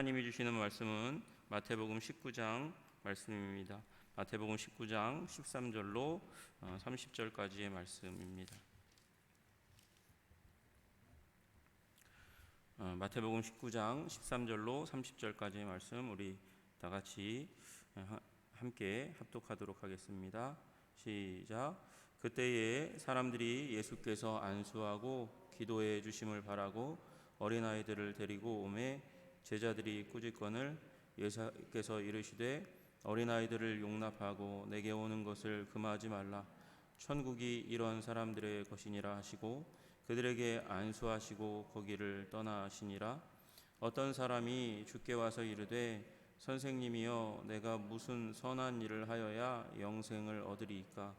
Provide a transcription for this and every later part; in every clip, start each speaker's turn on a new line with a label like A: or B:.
A: 하나님이 주시는 말씀은 마태복음 19장 말씀입니다. 마태복음 19장 13절로 30절까지의 말씀입니다. 마태복음 19장 13절로 30절까지의 말씀 우리 다 같이 함께 합독하도록 하겠습니다. 시작. 그때에 사람들이 예수께서 안수하고 기도해 주심을 바라고 어린아이들을 데리고 오매 제자들이 꾸짖거늘 예수께서 이르시되 어린아이들을 용납하고 내게 오는 것을 금하지 말라. 천국이 이런 사람들의 것이니라 하시고 그들에게 안수하시고 거기를 떠나시니라. 어떤 사람이 주께 와서 이르되 선생님이여 내가 무슨 선한 일을 하여야 영생을 얻으리이까?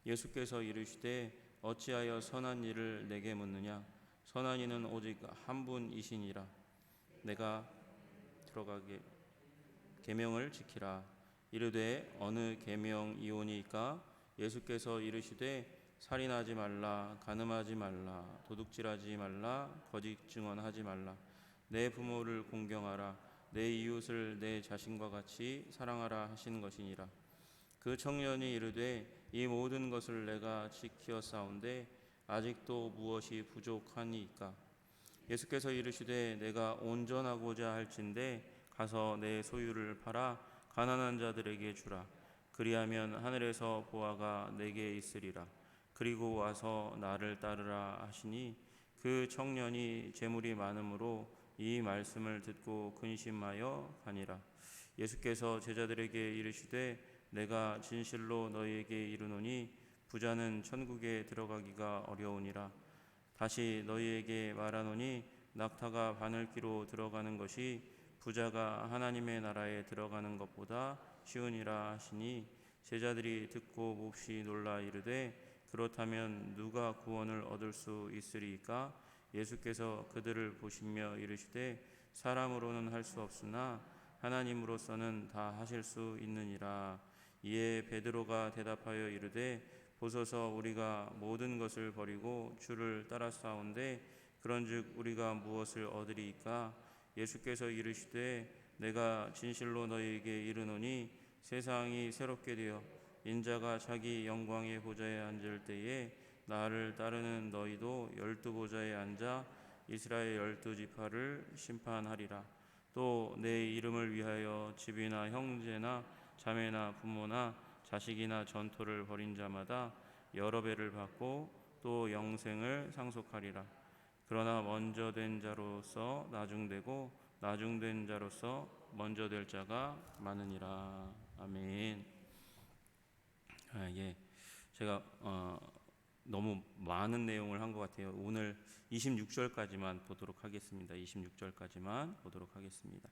A: 예수께서 이르시되 어찌하여 선한 일을 내게 묻느냐? 선한 이는 오직 한 분이시니라. 내가 들어가게 계명을 지키라. 이르되 어느 계명이오니이까? 예수께서 이르시되 살인하지 말라, 간음하지 말라, 도둑질하지 말라, 거짓 증언하지 말라, 내 부모를 공경하라, 내 이웃을 내 자신과 같이 사랑하라 하시는 것이니라. 그 청년이 이르되 이 모든 것을 내가 지키었사온데 아직도 무엇이 부족하니이까? 예수께서 이르시되 내가 온전하고자 할진대 가서 내 소유를 팔아 가난한 자들에게 주라. 그리하면 하늘에서 보화가 내게 있으리라. 그리고 와서 나를 따르라 하시니 그 청년이 재물이 많음으로 이 말씀을 듣고 근심하여 가니라. 예수께서 제자들에게 이르시되 내가 진실로 너희에게 이르노니 부자는 천국에 들어가기가 어려우니라. 다시 너희에게 말하노니 낙타가 바늘기로 들어가는 것이 부자가 하나님의 나라에 들어가는 것보다 쉬우니라 하시니 제자들이 듣고 몹시 놀라 이르되 그렇다면 누가 구원을 얻을 수 있으리이까? 예수께서 그들을 보시며 이르시되 사람으로는 할 수 없으나 하나님으로서는 다 하실 수 있느니라. 이에 베드로가 대답하여 이르되 보소서 우리가 모든 것을 버리고 주를 따랐사온데 그런즉 우리가 무엇을 얻으리이까? 예수께서 이르시되 내가 진실로 너희에게 이르노니 세상이 새롭게 되어 인자가 자기 영광의 보좌에 앉을 때에 나를 따르는 너희도 12보좌에 앉아 이스라엘 12지파를 심판하리라. 또 내 이름을 위하여 집이나 형제나 자매나 부모나 자식이나 전토를 벌인 자마다 여러 배를 받고 또 영생을 상속하리라. 그러나 먼저 된 자로서 나중되고 나중된 자로서 먼저 될 자가 많으니라. 아멘. 제가 너무 많은 내용을 한 것 같아요. 오늘 26절까지만 보도록 하겠습니다. 26절까지만 보도록 하겠습니다.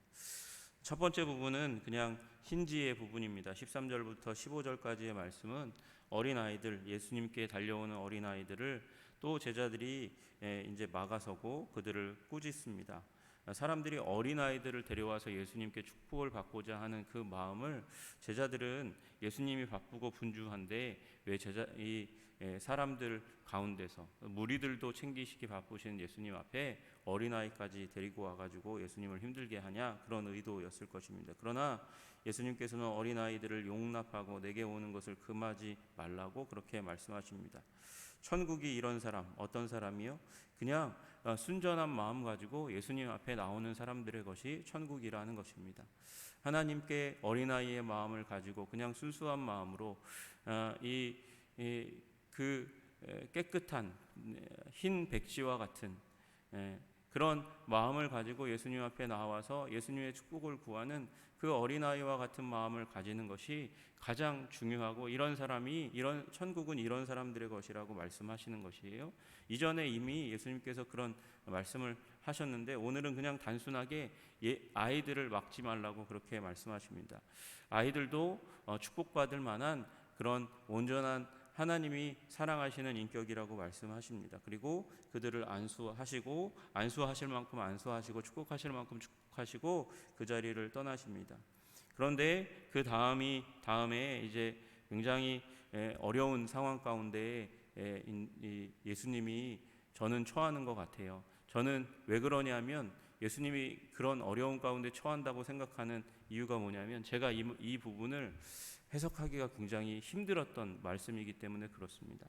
A: 첫 번째 부분은 그냥 힌지의 부분입니다. 13절부터 15절까지의 말씀은 어린아이들, 예수님께 달려오는 어린아이들을 또 제자들이 이제 막아서고 그들을 꾸짖습니다. 사람들이 어린아이들을 데려와서 예수님께 축복을 받고자 하는 그 마음을 제자들은 예수님이 바쁘고 분주한데 왜 사람들 가운데서 무리들도 챙기시기 바쁘신 예수님 앞에 어린아이까지 데리고 와가지고 예수님을 힘들게 하냐, 그런 의도였을 것입니다. 그러나 예수님께서는 어린아이들을 용납하고 내게 오는 것을 금하지 말라고 그렇게 말씀하십니다. 천국이 이런 사람, 어떤 사람이요? 그냥 순전한 마음 가지고 예수님 앞에 나오는 사람들의 것이 천국이라는 것입니다. 하나님께 어린아이의 마음을 가지고 그냥 순수한 마음으로 깨끗한 흰 백지와 같은 그런 마음을 가지고 예수님 앞에 나와서 예수님의 축복을 구하는 그 어린아이와 같은 마음을 가지는 것이 가장 중요하고, 이런 사람이 천국은 이런 사람들의 것이라고 말씀하시는 것이에요. 이전에 이미 예수님께서 그런 말씀을 하셨는데 오늘은 그냥 단순하게 아이들을 막지 말라고 그렇게 말씀하십니다. 아이들도 축복받을 만한 그런 온전한 하나님이 사랑하시는 인격이라고 말씀하십니다. 그리고 그들을 안수하시고 안수하실 만큼 안수하시고 축복하실 만큼 축복하시고 그 자리를 떠나십니다. 그런데 그 다음에 이제 굉장히 어려운 상황 가운데 예수님이 저는 처하는 것 같아요. 저는 왜 그러냐면 예수님이 그런 어려운 가운데 처한다고 생각하는 이유가 뭐냐면 제가 이 부분을 해석하기가 굉장히 힘들었던 말씀이기 때문에 그렇습니다.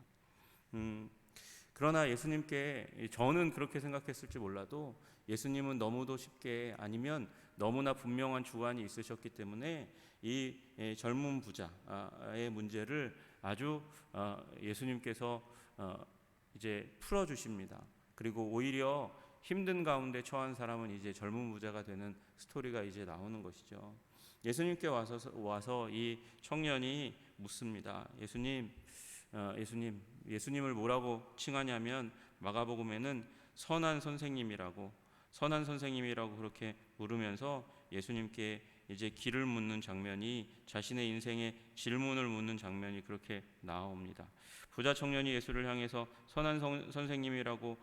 A: 그러나 예수님께 저는 그렇게 생각했을지 몰라도 예수님은 너무도 쉽게 아니면 너무나 분명한 주관이 있으셨기 때문에 이 젊은 부자의 문제를 아주 예수님께서 이제 풀어주십니다. 그리고 오히려 힘든 가운데 처한 사람은 이제 젊은 부자가 되는 스토리가 이제 나오는 것이죠. 예수님께 와서 이 청년이 묻습니다. 예수님을 뭐라고 칭하냐면 마가복음에는 선한 선생님이라고 그렇게 물으면서 예수님께 이제 길을 묻는 장면이 자신의 인생의 질문을 묻는 장면이 그렇게 나옵니다. 부자 청년이 예수를 향해서 선한 선생님이라고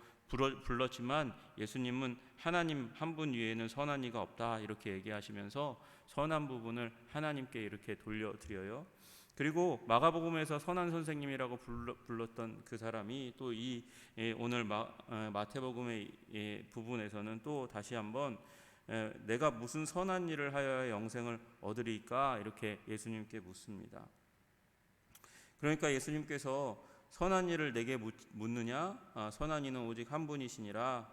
A: 불렀지만 예수님은 하나님 한 분 외에는 선한 이가 없다 이렇게 얘기하시면서 선한 부분을 하나님께 이렇게 돌려드려요. 그리고 마가복음에서 선한 선생님이라고 불렀던 그 사람이 또 이 오늘 마태복음의 부분에서는 또 다시 한번 내가 무슨 선한 일을 하여야 영생을 얻으리까 이렇게 예수님께 묻습니다. 그러니까 예수님께서 선한 일을 내게 묻느냐? 선한 이는 오직 한 분이시니라.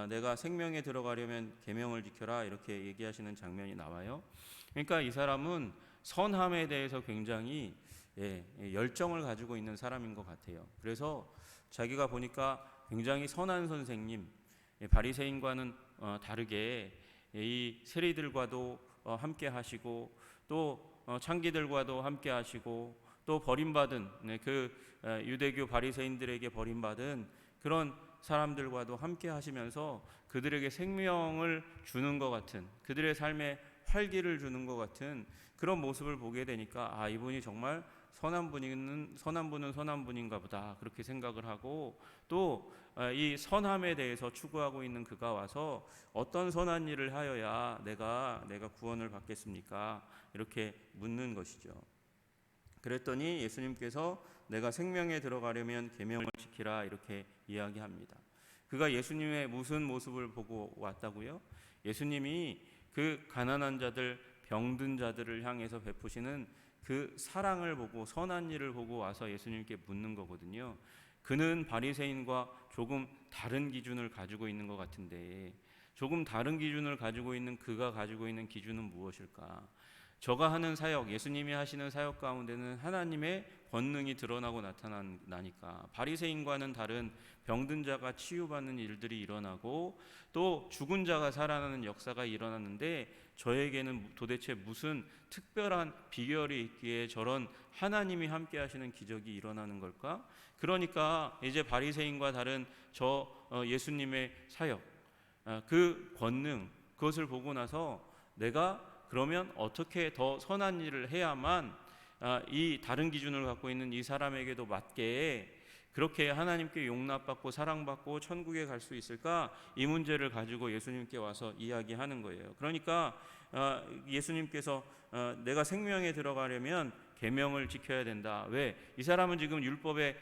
A: 내가 생명에 들어가려면 계명을 지켜라 이렇게 얘기하시는 장면이 나와요. 그러니까 이 사람은 선함에 대해서 굉장히 열정을 가지고 있는 사람인 것 같아요. 그래서 자기가 보니까 굉장히 선한 선생님, 바리새인과는 다르게 이 세리들과도 함께 하시고 또 창기들과도 함께 하시고 또 버림받은 그 유대교 바리새인들에게 버림받은 그런 사람들과도 함께 하시면서 그들에게 생명을 주는 것 같은 그들의 삶에 활기를 주는 것 같은 그런 모습을 보게 되니까 이분이 정말 선한 분은 선한 분인가 보다 그렇게 생각을 하고 또 이 선함에 대해서 추구하고 있는 그가 와서 어떤 선한 일을 하여야 내가 구원을 받겠습니까? 이렇게 묻는 것이죠. 그랬더니 예수님께서 내가 생명에 들어가려면 계명을 지키라 이렇게 이야기합니다. 그가 예수님의 무슨 모습을 보고 왔다고요? 예수님이 그 가난한 자들, 병든 자들을 향해서 베푸시는 그 사랑을 보고 선한 일을 보고 와서 예수님께 묻는 거거든요. 그는 바리새인과 조금 다른 기준을 가지고 있는 것 같은데 조금 다른 기준을 가지고 있는 그가 가지고 있는 기준은 무엇일까? 저가 하는 사역, 예수님이 하시는 사역 가운데는 하나님의 권능이 드러나고 나타나니까 바리새인과는 다른 병든 자가 치유받는 일들이 일어나고 또 죽은 자가 살아나는 역사가 일어났는데 저에게는 도대체 무슨 특별한 비결이 있기에 저런 하나님이 함께 하시는 기적이 일어나는 걸까? 그러니까 이제 바리새인과 다른 예수님의 사역, 그 권능, 그것을 보고 나서 내가 그러면 어떻게 더 선한 일을 해야만 이 다른 기준을 갖고 있는 이 사람에게도 맞게 그렇게 하나님께 용납받고 사랑받고 천국에 갈 수 있을까? 이 문제를 가지고 예수님께 와서 이야기하는 거예요. 그러니까 예수님께서 내가 생명에 들어가려면 계명을 지켜야 된다. 왜? 이 사람은 지금 율법에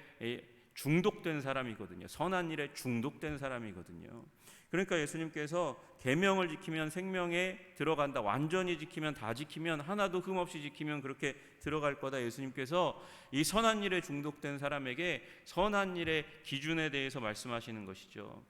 A: 중독된 사람이거든요. 선한 일에 중독된 사람이거든요. 그러니까 예수님께서 계명을 지키면 생명에 들어간다. 완전히 지키면 다 지키면 하나도 흠없이 지키면 그렇게 들어갈 거다. 예수님께서 이 선한 일에 중독된 사람에게 선한 일의 기준에 대해서 말씀하시는 것이죠.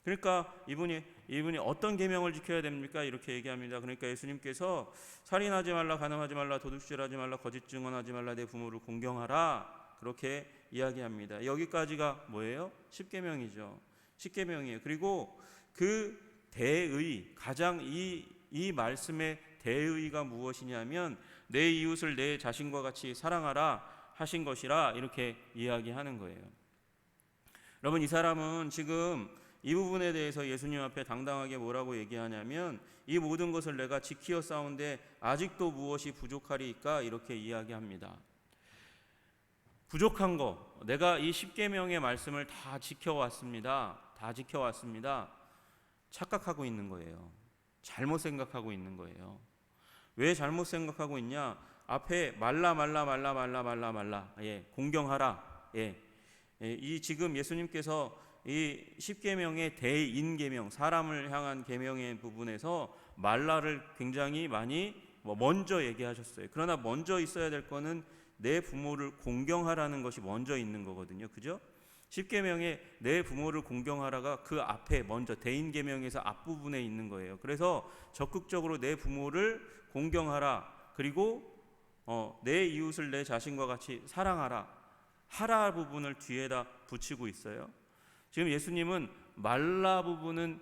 A: 그러니까 이분이 어떤 계명을 지켜야 됩니까? 이렇게 얘기합니다. 그러니까 예수님께서 살인하지 말라, 간음하지 말라, 도둑질하지 말라, 거짓 증언하지 말라, 내 부모를 공경하라. 그렇게 이야기합니다. 여기까지가 뭐예요? 10계명이죠. 10계명이에요. 그리고 그 대의, 가장 이 말씀의 대의가 무엇이냐면 내 이웃을 내 자신과 같이 사랑하라 하신 것이라 이렇게 이야기하는 거예요. 여러분, 이 사람은 지금 이 부분에 대해서 예수님 앞에 당당하게 뭐라고 얘기하냐면 이 모든 것을 내가 지키어 싸운데 아직도 무엇이 부족하리까 이렇게 이야기합니다. 부족한 거, 내가 이 10계명의 말씀을 다 지켜왔습니다. 착각하고 있는 거예요. 잘못 생각하고 있는 거예요. 왜 잘못 생각하고 있냐? 앞에 말라 공경하라. 이 지금 예수님께서 이 십계명의 대인계명, 사람을 향한 계명의 부분에서 말라를 굉장히 많이 먼저 얘기하셨어요. 그러나 먼저 있어야 될 거는 내 부모를 공경하라는 것이 먼저 있는 거거든요. 그죠? 십계명에 내 부모를 공경하라가 그 앞에 먼저 대인계명에서 앞부분에 있는 거예요. 그래서 적극적으로 내 부모를 공경하라. 그리고 내 이웃을 내 자신과 같이 사랑하라. 하라 부분을 뒤에다 붙이고 있어요. 지금 예수님은 말라 부분은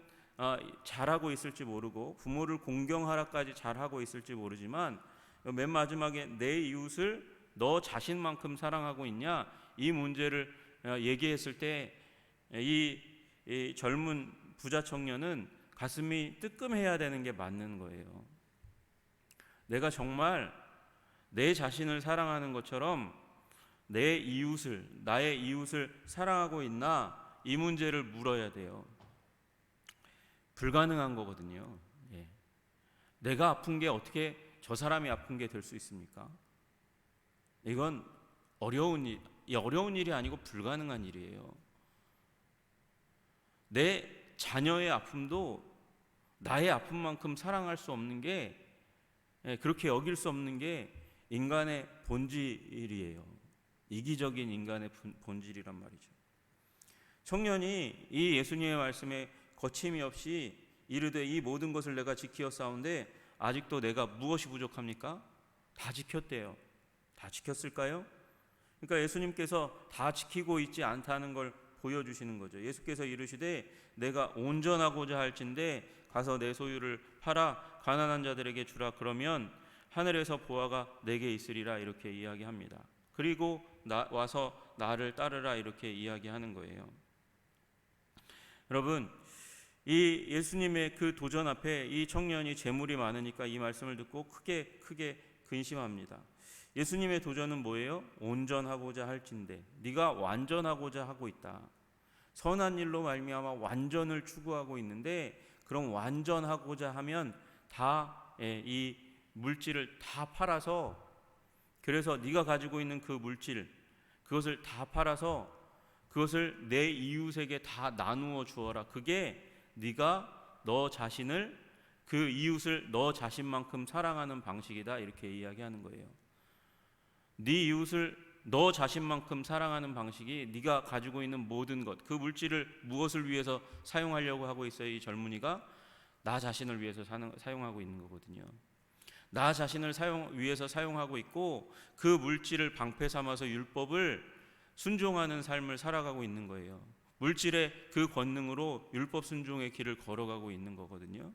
A: 잘하고 있을지 모르고 부모를 공경하라까지 잘하고 있을지 모르지만 맨 마지막에 내 이웃을 너 자신만큼 사랑하고 있냐, 이 문제를 얘기했을 때 이 젊은 부자 청년은 가슴이 뜨끔해야 되는 게 맞는 거예요. 내가 정말 내 자신을 사랑하는 것처럼 내 이웃을, 나의 이웃을 사랑하고 있나, 이 문제를 물어야 돼요. 불가능한 거거든요. 예. 내가 아픈 게 어떻게 저 사람이 아픈 게 될 수 있습니까? 이건 어려운 일이 아니고 불가능한 일이에요. 내 자녀의 아픔도 나의 아픔만큼 사랑할 수 없는 게, 그렇게 여길 수 없는 게 인간의 본질이에요. 이기적인 인간의 본질이란 말이죠. 청년이 이 예수님의 말씀에 거침이 없이 이르되 이 모든 것을 내가 지키었사온데 아직도 내가 무엇이 부족합니까? 다 지켰대요. 다 지켰을까요? 그러니까 예수님께서 다 지키고 있지 않다는 걸 보여주시는 거죠. 예수께서 이르시되 내가 온전하고자 할진대 가서 내 소유를 팔아 가난한 자들에게 주라. 그러면 하늘에서 보화가 내게 있으리라. 이렇게 이야기합니다. 그리고 와서 나를 따르라. 이렇게 이야기하는 거예요. 여러분, 이 예수님의 그 도전 앞에 이 청년이 재물이 많으니까 이 말씀을 듣고 크게 근심합니다. 예수님의 도전은 뭐예요? 온전하고자 할진대. 네가 완전하고자 하고 있다. 선한 일로 말미암아 완전을 추구하고 있는데, 그럼 완전하고자 하면 이 물질을 다 팔아서, 그래서 네가 가지고 있는 그 물질, 그것을 다 팔아서 그것을 내 이웃에게 다 나누어 주어라. 그게 네가 너 자신을, 그 이웃을 너 자신만큼 사랑하는 방식이다. 이렇게 이야기하는 거예요. 네 이웃을 너 자신만큼 사랑하는 방식이 네가 가지고 있는 모든 것, 그 물질을 무엇을 위해서 사용하려고 하고 있어요? 이 젊은이가 나 자신을 위해서 사용하고 있는 거거든요. 나 자신을 위해서 사용하고 있고, 그 물질을 방패 삼아서 율법을 순종하는 삶을 살아가고 있는 거예요. 물질의 그 권능으로 율법 순종의 길을 걸어가고 있는 거거든요.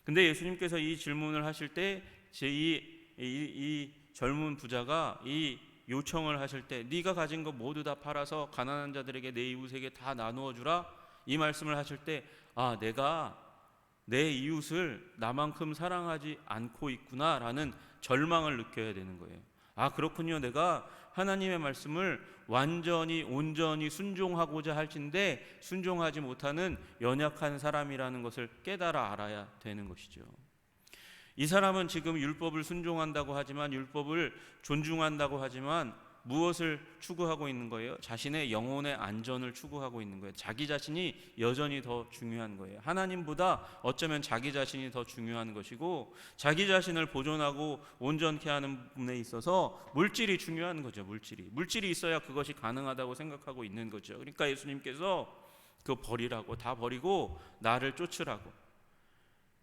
A: 근데 예수님께서 이 질문을 하실 때 이 젊은 부자가 이 요청을 하실 때 네가 가진 거 모두 다 팔아서 가난한 자들에게 내 이웃에게 다 나누어 주라, 이 말씀을 하실 때 내가 내 이웃을 나만큼 사랑하지 않고 있구나라는 절망을 느껴야 되는 거예요. 그렇군요. 내가 하나님의 말씀을 완전히 온전히 순종하고자 할진데 순종하지 못하는 연약한 사람이라는 것을 깨달아 알아야 되는 것이죠. 이 사람은 지금 율법을 순종한다고 하지만, 율법을 존중한다고 하지만 무엇을 추구하고 있는 거예요? 자신의 영혼의 안전을 추구하고 있는 거예요. 자기 자신이 여전히 더 중요한 거예요. 하나님보다 어쩌면 자기 자신이 더 중요한 것이고, 자기 자신을 보존하고 온전케 하는 부분에 있어서 물질이 중요한 거죠. 물질이 있어야 그것이 가능하다고 생각하고 있는 거죠. 그러니까 예수님께서 그거 버리라고, 다 버리고 나를 쫓으라고.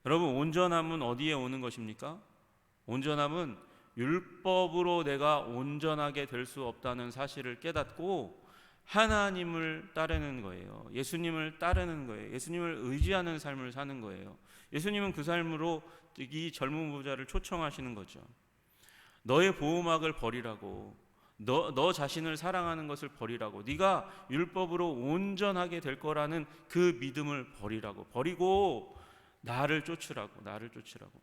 A: 여러분, 온전함은 어디에 오는 것입니까? 온전함은 율법으로 내가 온전하게 될 수 없다는 사실을 깨닫고 하나님을 따르는 거예요. 예수님을 따르는 거예요. 예수님을 의지하는 삶을 사는 거예요. 예수님은 그 삶으로 이 젊은 부자를 초청하시는 거죠. 너의 보호막을 버리라고, 너 자신을 사랑하는 것을 버리라고, 네가 율법으로 온전하게 될 거라는 그 믿음을 버리고 나를 쫓으라고.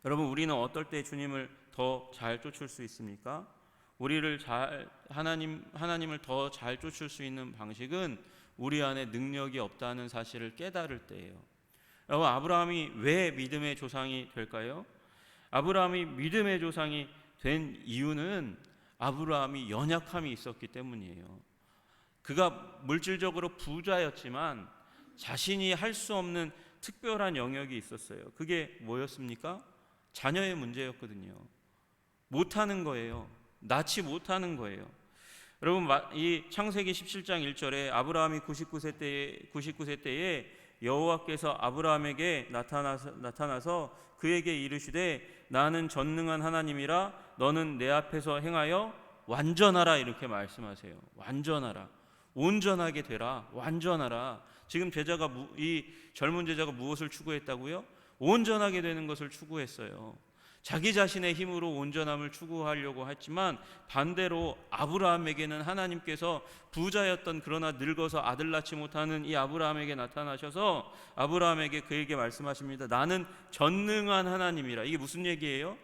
A: 여러분, 우리는 어떨 때 주님을 더 잘 쫓을 수 있습니까? 하나님을 더 잘 쫓을 수 있는 방식은 우리 안에 능력이 없다는 사실을 깨달을 때예요. 여러분, 아브라함이 왜 믿음의 조상이 될까요? 아브라함이 믿음의 조상이 된 이유는 아브라함이 연약함이 있었기 때문이에요. 그가 물질적으로 부자였지만 자신이 할 수 없는 특별한 영역이 있었어요. 그게 뭐였습니까? 자녀의 문제였거든요. 못하는 거예요. 낳지 못하는 거예요. 여러분, 이 창세기 17장 1절에 아브라함이 99세 때에 여호와께서 아브라함에게 나타나서 그에게 이르시되 나는 전능한 하나님이라 너는 내 앞에서 행하여 완전하라, 이렇게 말씀하세요. 완전하라, 온전하게 되라, 완전하라. 지금 이 젊은 제자가 무엇을 추구했다고요? 온전하게 되는 것을 추구했어요. 자기 자신의 힘으로 온전함을 추구하려고 했지만 반대로 아브라함에게는 하나님께서 부자였던, 그러나 늙어서 아들 낳지 못하는 이 아브라함에게 나타나셔서 아브라함에게 그에게 말씀하십니다. 나는 전능한 하나님이라. 이게 무슨 얘기예요?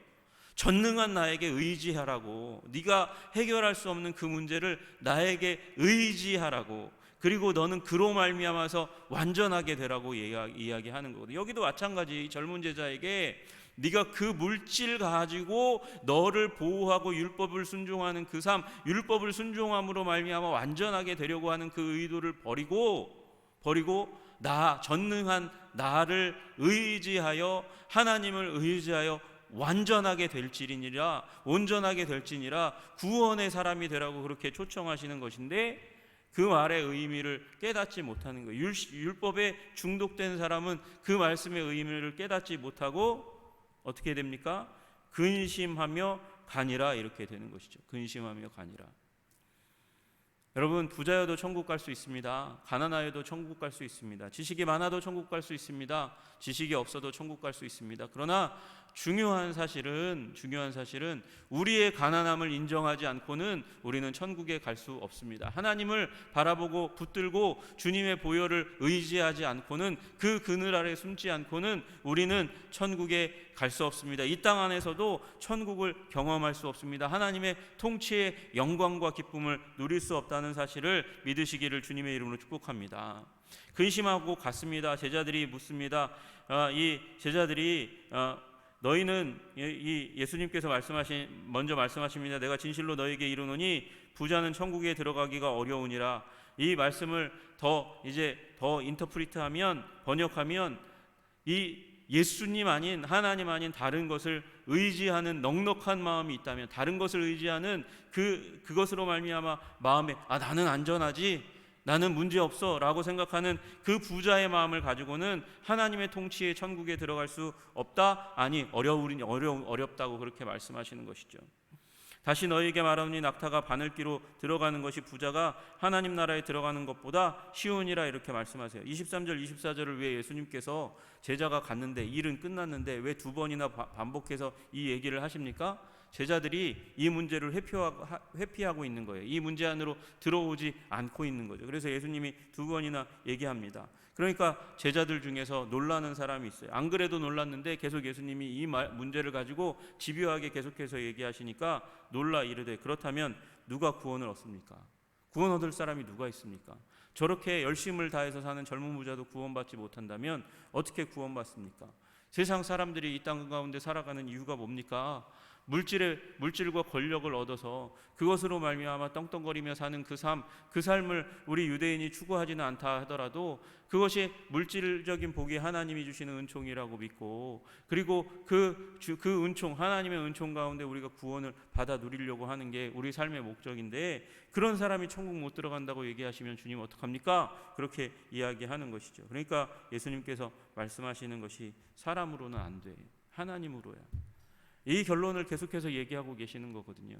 A: 전능한 나에게 의지하라고. 네가 해결할 수 없는 그 문제를 나에게 의지하라고. 그리고 너는 그로 말미암아서 완전하게 되라고 이야기하는 거거든요. 여기도 마찬가지. 젊은 제자에게 네가 그 물질 가지고 너를 보호하고 율법을 순종하는 그 삶, 율법을 순종함으로 말미암아 완전하게 되려고 하는 그 의도를 버리고 나 전능한 나를 의지하여, 하나님을 의지하여 완전하게 될지니라, 온전하게 될지니라, 구원의 사람이 되라고 그렇게 초청하시는 것인데, 그 말의 의미를 깨닫지 못하는 거예요. 율법에 중독된 사람은 그 말씀의 의미를 깨닫지 못하고 어떻게 됩니까? 근심하며 가니라, 이렇게 되는 것이죠. 근심하며 가니라. 여러분, 부자여도 천국 갈 수 있습니다. 가난하여도 천국 갈 수 있습니다. 지식이 많아도 천국 갈 수 있습니다. 지식이 없어도 천국 갈 수 있습니다. 그러나 중요한 사실은 우리의 가난함을 인정하지 않고는 우리는 천국에 갈 수 없습니다. 하나님을 바라보고 붙들고 주님의 보혈을 의지하지 않고는, 그 그늘 아래 숨지 않고는 우리는 천국에 갈 수 없습니다. 이 땅 안에서도 천국을 경험할 수 없습니다. 하나님의 통치의 영광과 기쁨을 누릴 수 없다는 사실을 믿으시기를 주님의 이름으로 축복합니다. 근심하고 갔습니다. 제자들이 묻습니다. 이 제자들이 너희는, 이 예수님께서 먼저 말씀하십니다. 내가 진실로 너에게 이르노니 부자는 천국에 들어가기가 어려우니라. 이 말씀을 더 인터프리트하면, 번역하면, 이 예수님 아닌, 하나님 아닌 다른 것을 의지하는 넉넉한 마음이 있다면, 다른 것을 의지하는 그것으로 말미암아 마음에 나는 안전하지, 나는 문제없어 라고 생각하는 그 부자의 마음을 가지고는 하나님의 통치의 천국에 들어갈 수 없다? 아니, 어렵다고 그렇게 말씀하시는 것이죠. 다시 너희에게 말하노니 낙타가 바늘기로 들어가는 것이 부자가 하나님 나라에 들어가는 것보다 쉬우니라, 이렇게 말씀하세요. 23절 24절을 왜 예수님께서 제자가 갔는데, 일은 끝났는데 왜 두 번이나 반복해서 이 얘기를 하십니까? 제자들이 이 문제를 회피하고 있는 거예요. 이 문제 안으로 들어오지 않고 있는 거죠. 그래서 예수님이 두 번이나 얘기합니다. 그러니까 제자들 중에서 놀라는 사람이 있어요. 안 그래도 놀랐는데 계속 예수님이 이 문제를 가지고 집요하게 계속해서 얘기하시니까 놀라 이르되 그렇다면 누가 구원을 얻습니까? 구원 얻을 사람이 누가 있습니까? 저렇게 열심을 다해서 사는 젊은 부자도 구원받지 못한다면 어떻게 구원받습니까? 세상 사람들이 이 땅 가운데 살아가는 이유가 뭡니까? 물질과 권력을 얻어서 그것으로 말미암아 떵떵거리며 사는 그 삶을 우리 유대인이 추구하지는 않다 하더라도 그것이 물질적인 복이 하나님이 주시는 은총이라고 믿고, 그리고 그 은총, 하나님의 은총 가운데 우리가 구원을 받아 누리려고 하는 게 우리 삶의 목적인데, 그런 사람이 천국 못 들어간다고 얘기하시면 주님 어떡합니까? 그렇게 이야기하는 것이죠. 그러니까 예수님께서 말씀하시는 것이 사람으로는 안 돼, 하나님으로야. 이 결론을 계속해서 얘기하고 계시는 거거든요.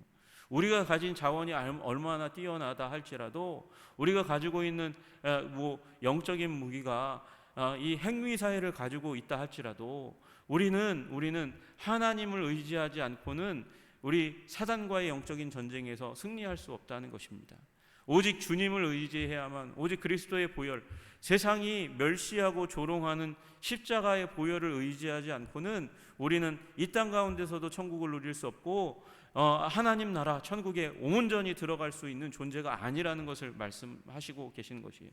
A: 우리가 가진 자원이 얼마나 뛰어나다 할지라도, 우리가 가지고 있는 영적인 무기가 이 행위 사회를 가지고 있다 할지라도, 우리는 하나님을 의지하지 않고는 우리 사단과의 영적인 전쟁에서 승리할 수 없다는 것입니다. 오직 주님을 의지해야만, 오직 그리스도의 보혈, 세상이 멸시하고 조롱하는 십자가의 보혈을 의지하지 않고는 우리는 이 땅 가운데서도 천국을 누릴 수 없고 하나님 나라 천국에 온전히 들어갈 수 있는 존재가 아니라는 것을 말씀하시고 계시는 것이에요.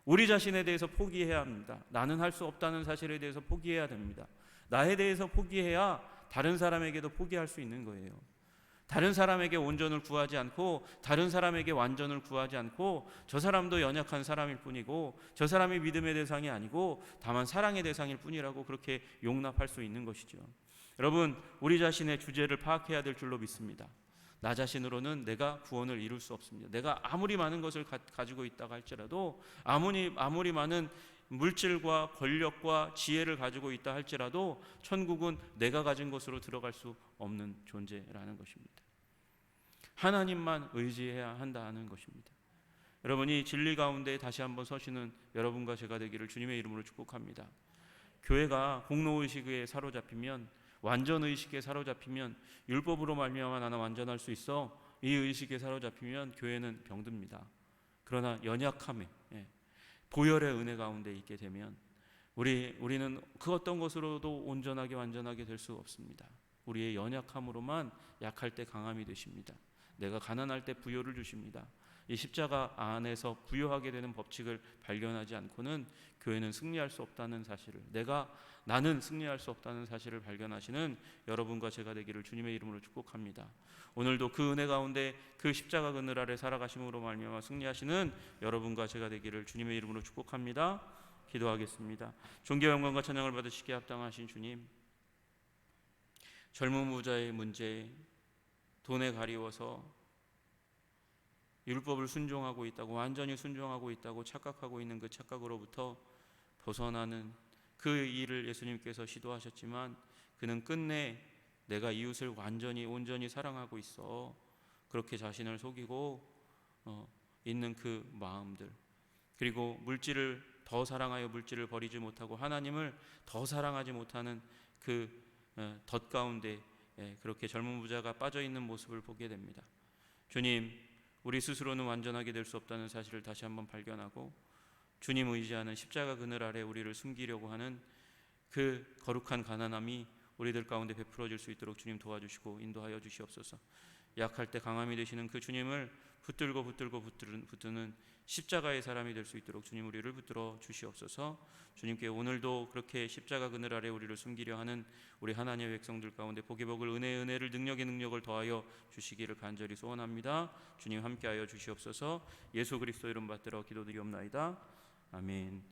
A: 우리 자신에 대해서 포기해야 합니다. 나는 할 수 없다는 사실에 대해서 포기해야 됩니다. 나에 대해서 포기해야 다른 사람에게도 포기할 수 있는 거예요. 다른 사람에게 온전을 구하지 않고 다른 사람에게 완전을 구하지 않고 저 사람도 연약한 사람일 뿐이고 저 사람이 믿음의 대상이 아니고 다만 사랑의 대상일 뿐이라고 그렇게 용납할 수 있는 것이죠. 여러분, 우리 자신의 주제를 파악해야 될 줄로 믿습니다. 나 자신으로는 내가 구원을 이룰 수 없습니다. 내가 아무리 많은 것을 가지고 있다고 할지라도 아무리 많은 물질과 권력과 지혜를 가지고 있다 할지라도 천국은 내가 가진 것으로 들어갈 수 없는 존재라는 것입니다. 하나님만 의지해야 한다는 것입니다. 여러분이 진리 가운데 다시 한번 서시는 여러분과 제가 되기를 주님의 이름으로 축복합니다. 교회가 공로의식에 사로잡히면, 완전의식에 사로잡히면, 율법으로 말미암아 나는 완전할 수 있어, 이 의식에 사로잡히면 교회는 병듭니다. 그러나 연약함에, 보혈의 은혜 가운데 있게 되면 우리는 그 어떤 것으로도 온전하게 완전하게 될 수 없습니다. 우리의 연약함으로만 약할 때 강함이 되십니다. 내가 가난할 때 부요를 주십니다. 이 십자가 안에서 부요하게 되는 법칙을 발견하지 않고는 교회는 승리할 수 없다는 사실을, 나는 승리할 수 없다는 사실을 발견하시는 여러분과 제가 되기를 주님의 이름으로 축복합니다. 오늘도 그 은혜 가운데 그 십자가 그늘 아래 살아가심으로 말미암아 승리하시는 여러분과 제가 되기를 주님의 이름으로 축복합니다. 기도하겠습니다. 존귀와 영광과 찬양을 받으시기에 합당하신 주님, 젊은 부자의 문제, 돈에 가리워서 율법을 순종하고 있다고, 완전히 순종하고 있다고 착각하고 있는 그 착각으로부터 벗어나는 그 일을 예수님께서 시도하셨지만 그는 끝내 내가 이웃을 온전히 사랑하고 있어, 그렇게 자신을 속이고 있는 그 마음들, 그리고 물질을 더 사랑하여 물질을 버리지 못하고 하나님을 더 사랑하지 못하는 그 덫 가운데 그렇게 젊은 부자가 빠져있는 모습을 보게 됩니다. 주님, 우리 스스로는 완전하게 될 수 없다는 사실을 다시 한번 발견하고 주님 의지하는 십자가 그늘 아래 우리를 숨기려고 하는 그 거룩한 가난함이 우리들 가운데 베풀어질 수 있도록 주님 도와주시고 인도하여 주시옵소서. 약할 때 강함이 되시는 그 주님을 붙드는 십자가의 사람이 될 수 있도록 주님 우리를 붙들어 주시옵소서. 주님께 오늘도 그렇게 십자가 그늘 아래 우리를 숨기려 하는 우리 하나님의 백성들 가운데 복의 복을, 은혜의 은혜를, 능력의 능력을 더하여 주시기를 간절히 소원합니다. 주님 함께하여 주시옵소서. 예수 그리스도 이름 받들어 기도드리옵나이다. 아멘.